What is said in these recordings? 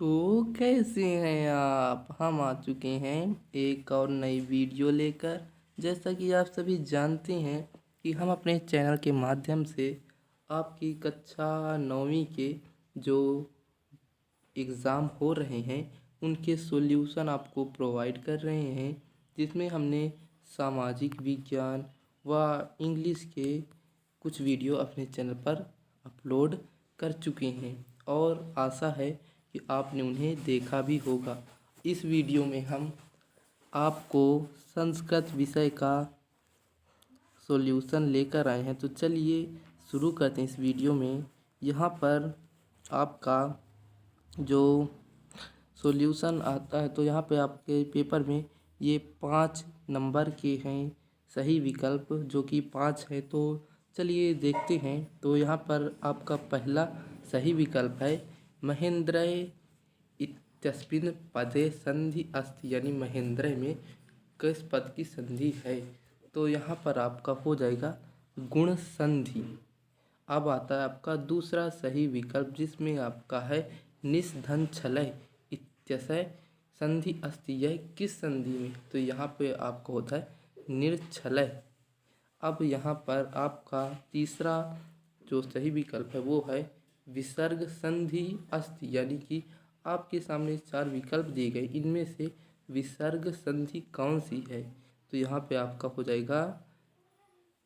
तो कैसे हैं आप। हम आ चुके हैं एक और नई वीडियो लेकर। जैसा कि आप सभी जानते हैं कि हम अपने चैनल के माध्यम से आपकी कक्षा 9वीं के जो एग्ज़ाम हो रहे हैं उनके सॉल्यूशन आपको प्रोवाइड कर रहे हैं, जिसमें हमने सामाजिक विज्ञान व इंग्लिश के कुछ वीडियो अपने चैनल पर अपलोड कर चुके हैं और आशा है कि आपने उन्हें देखा भी होगा। इस वीडियो में हम आपको संस्कृत विषय का सॉल्यूशन लेकर आए हैं। तो चलिए शुरू करते हैं इस वीडियो में। यहाँ पर आपका जो सॉल्यूशन आता है तो यहाँ पे आपके पेपर में ये 5 नंबर के हैं सही विकल्प, जो कि 5 है। तो चलिए देखते हैं। तो यहाँ पर आपका पहला सही विकल्प है महेंद्र इत्यस्मिन् पदे संधि अस्ति, यानी महेंद्र में किस पद की संधि है। तो यहाँ पर आपका हो जाएगा गुण संधि। अब आता है आपका दूसरा सही विकल्प, जिसमें आपका है निस्धन छलय इत्यस्य संधि अस्ति, यह किस संधि में। तो यहाँ पे आपको होता है निर्छलय। अब यहाँ पर आपका तीसरा जो सही विकल्प है वो है विसर्ग संधि अस्ति, यानी कि आपके सामने 4 विकल्प दिए गए, इनमें से विसर्ग संधि कौन सी है। तो यहाँ पे आपका हो जाएगा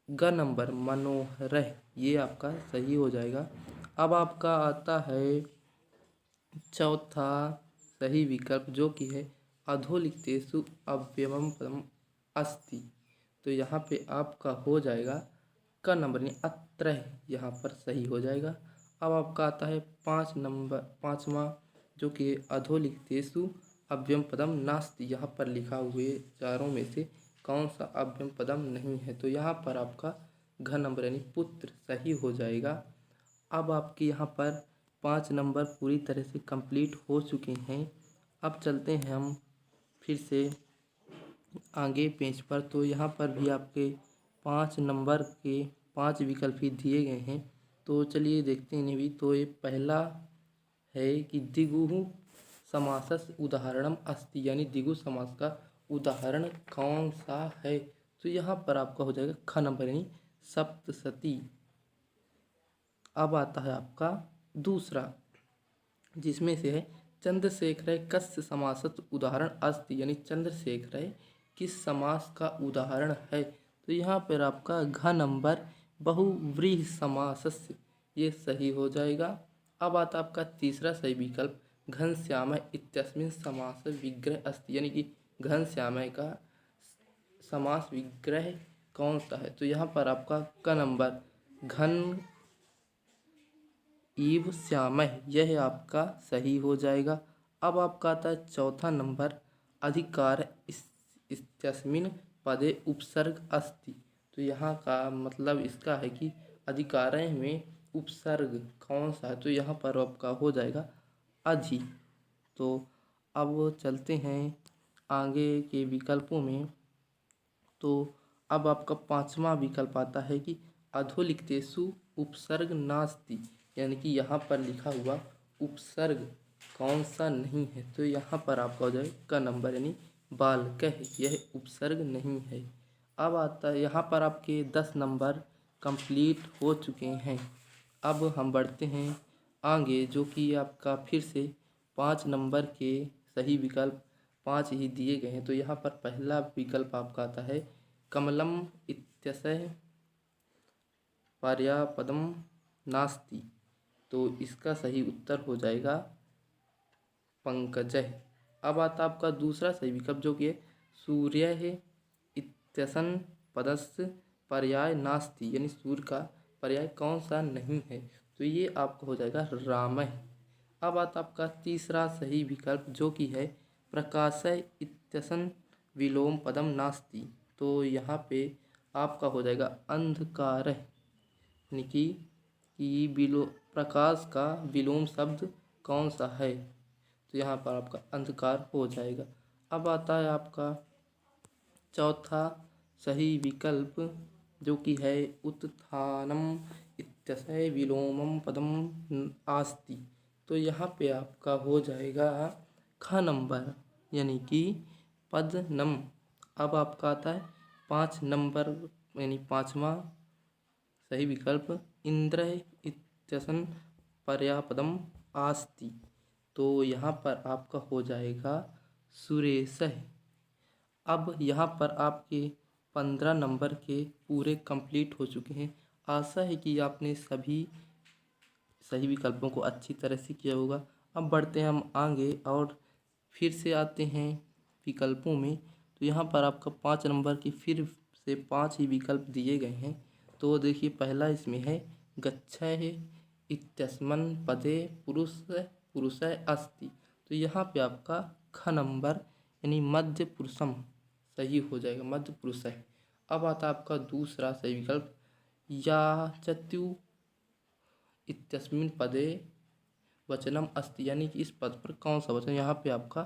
ग नंबर मनोहर, ये आपका सही हो जाएगा। अब आपका आता है चौथा सही विकल्प, जो कि है अधोलिखितेषु अव्ययम पदम अस्ति। तो यहाँ पे आपका हो जाएगा का नंबर यानी अत्र, यहाँ पर सही हो जाएगा। अब आपका आता है 5वां, जो कि अधोलिखितेषु अव्ययम पदम नास्ति। यहाँ पर लिखा हुए चारों में से कौन सा अव्ययम पदम नहीं है। तो यहाँ पर आपका घ नंबर यानी पुत्र सही हो जाएगा। अब आपके यहाँ पर 5 नंबर पूरी तरह से कंप्लीट हो चुके हैं। अब चलते हैं हम फिर से आगे पेज पर। तो यहाँ पर भी आपके 5 नंबर के 5 विकल्प ही दिए गए हैं। तो चलिए देखते हैं इन्हें भी। तो ये पहला है कि दिगुः समासस् उदाहरणम अस्ति, यानी दिगु समास का उदाहरण कौन सा है। तो यहाँ पर आपका हो जाएगा ख नंबर यानी सप्तशती। अब आता है आपका दूसरा, जिसमें से है चंद्रशेखर कस्य समासत् उदाहरण अस्ति, यानी चंद्रशेखर किस समास का उदाहरण है। तो यहाँ पर आपका घ नंबर बहुव्रीहि समासस्य, ये सही हो जाएगा। अब आता आपका तीसरा सही विकल्प घनश्याम इत्यस्मिन् समास विग्रह अस्ति, यानी कि घनश्याम का समास विग्रह कौन सा है। तो यहाँ पर आपका क नंबर घन इव श्यामः, यह आपका सही हो जाएगा। अब आपका आता है चौथा नंबर अधिकार इत्यस्मिन् पदे उपसर्ग अस्ति। तो यहाँ का मतलब इसका है कि अधिकार में उपसर्ग कौन सा है। तो यहाँ पर आपका हो जाएगा अधि। तो अब चलते हैं आगे के विकल्पों में। तो अब आपका 5वां विकल्प आता है कि अधोलिखितेषु उपसर्ग नास्ति, यानी कि यहाँ पर लिखा हुआ उपसर्ग कौन सा नहीं है। तो यहाँ पर आपका हो जाए का नंबर यानी बालकः, यह उपसर्ग नहीं है। अब आता है यहाँ पर आपके 10 नंबर कंप्लीट हो चुके हैं। अब हम बढ़ते हैं आगे, जो कि आपका फिर से 5 नंबर के सही विकल्प 5 ही दिए गए हैं। तो यहाँ पर पहला विकल्प आपका आता है कमलम इत्यस्य पर्यायपदम नास्ति। तो इसका सही उत्तर हो जाएगा पंकजः। अब आता आपका दूसरा सही विकल्प, जो कि सूर्यः इत्यसन पदस्य पर्याय नास्ति, यानी सूर्य का पर्याय कौन सा नहीं है। तो ये आपको हो जाएगा रामः। अब आता आपका तीसरा सही विकल्प, जो कि है प्रकाशः इत्यसन विलोम पदम नास्ति। तो यहाँ पे आपका हो जाएगा अंधकारः, यानी कि प्रकाश का विलोम शब्द कौन सा है। तो यहाँ पर आपका अंधकार हो जाएगा। अब आता है आपका चौथा सही विकल्प, जो कि है उत्थानम इत्यस्य विलोमम पदम आस्ति। तो यहाँ पे आपका हो जाएगा ख नंबर यानी कि पद नम। अब आपका आता है 5 नंबर यानी 5वां सही विकल्प इंद्र इत्यसन पर्यापदम आस्ति। तो यहाँ पर आपका हो जाएगा सुरेश। अब यहाँ पर आपके 15 नंबर के पूरे कंप्लीट हो चुके हैं। आशा है कि आपने सभी सही विकल्पों को अच्छी तरह से किया होगा। अब बढ़ते हैं हम आगे और फिर से आते हैं विकल्पों में। तो यहाँ पर आपका 5 नंबर के फिर से 5 ही विकल्प दिए गए हैं। तो देखिए पहला इसमें है गच्छः इत्यस्मिन् पदे पुरुषः अस्ति। तो यहाँ पे आपका ख नंबर यानी मध्य पुरुषम सही हो जाएगा, मध्य पुरुष है। अब आता आपका दूसरा सही विकल्प याचत्यु इत्यस्मिन् पदे वचनम अस्ति, यानी कि इस पद पर कौन सा वचन, यहाँ पे आपका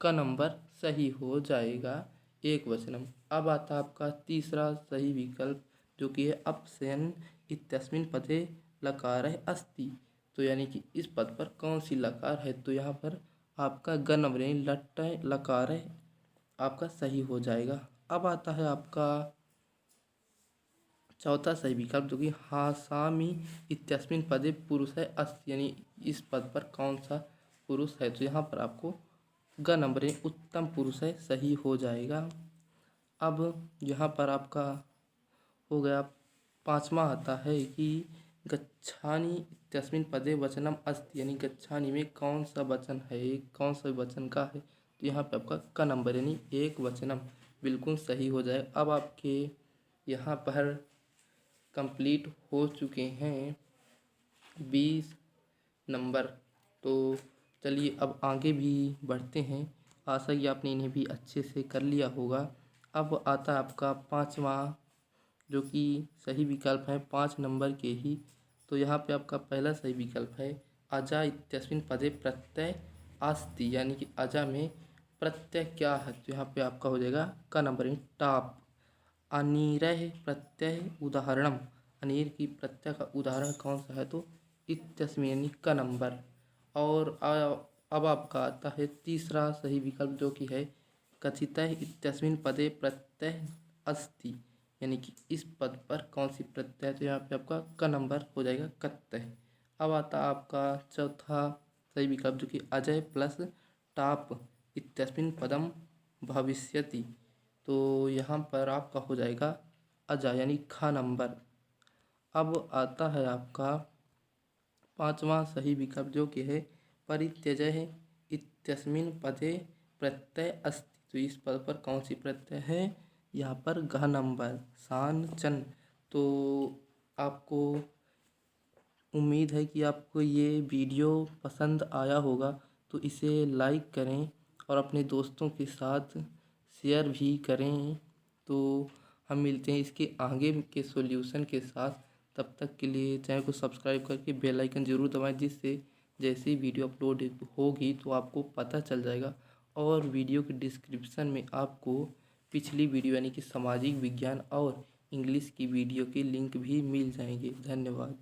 क नंबर सही हो जाएगा, एक वचनम। अब आता आपका तीसरा सही विकल्प जो कि है अपशयन इत्यस्मिन् पदे लकारः अस्ति। तो यानी कि इस पद पर कौन सी लकार है, तो यहाँ पर आपका ग नंबर यानी लट्ट लकार आपका सही हो जाएगा। अब आता है आपका चौथा सही विकल्प जो कि हासामी इत्यस्मिन् पदे पुरुषः अस्ति, यानी इस पद पर कौन सा पुरुष है, तो यहाँ पर आपको ग नंबर यानी उत्तम पुरुष है सही हो जाएगा। अब यहाँ पर आपका हो गया 5वां आता है कि गच्छानि इत्यस्मिन् पदे वचनम अस्ति, यानी गच्छानि में कौन सा वचन है, कौन सा वचन का है, तो यहाँ पे आपका क नंबर यानी एक वचनम बिल्कुल सही हो जाए। अब आपके यहाँ पर कंप्लीट हो चुके हैं 20 नंबर। तो चलिए अब आगे भी बढ़ते हैं। आशा कि आपने इन्हें भी अच्छे से कर लिया होगा। अब आता है आपका 5वां जो कि सही विकल्प है 5 नंबर के ही। तो यहाँ पे आपका पहला सही विकल्प है अजा इत्यस्मिन् पदे प्रत्यय अस्ति, यानी कि अजा में प्रत्यय क्या है, तो यहाँ पे आपका हो जाएगा का नंबर यानी टाप। अनीरः प्रत्यय उदाहरणम, अनीर की प्रत्यय का उदाहरण कौन सा है, तो इत्यस्मिन् यानी का नंबर। और अब आपका आता है तीसरा सही विकल्प जो कि है कथितः इत्यस्मिन् पदे प्रत्यय अस्ति, यानी कि इस पद पर कौन सी प्रत्यय, तो यहाँ पे आपका क नंबर हो जाएगा कत्तः। अब आता आपका चौथा सही विकल्प जो कि अजय प्लस टाप इत्यस्मिन् पदम भविष्यति। तो यहाँ पर आपका हो जाएगा अजा यानी ख नंबर। अब आता है आपका 5वां सही विकल्प जो कि है परित्यजः इत्यस्मिन् पदे प्रत्यय अस्ति। तो इस पद पर कौन सी प्रत्यय है, यहाँ पर घ नंबर शान चन। तो आपको उम्मीद है कि आपको ये वीडियो पसंद आया होगा, तो इसे लाइक करें और अपने दोस्तों के साथ शेयर भी करें। तो हम मिलते हैं इसके आगे के सॉल्यूशन के साथ। तब तक के लिए चैनल को सब्सक्राइब करके बेल आइकन ज़रूर दबाएं, जिससे जैसे ही वीडियो अपलोड होगी तो आपको पता चल जाएगा। और वीडियो के डिस्क्रिप्शन में आपको पिछली वीडियो यानी कि सामाजिक विज्ञान और इंग्लिश की वीडियो के लिंक भी मिल जाएंगे। धन्यवाद।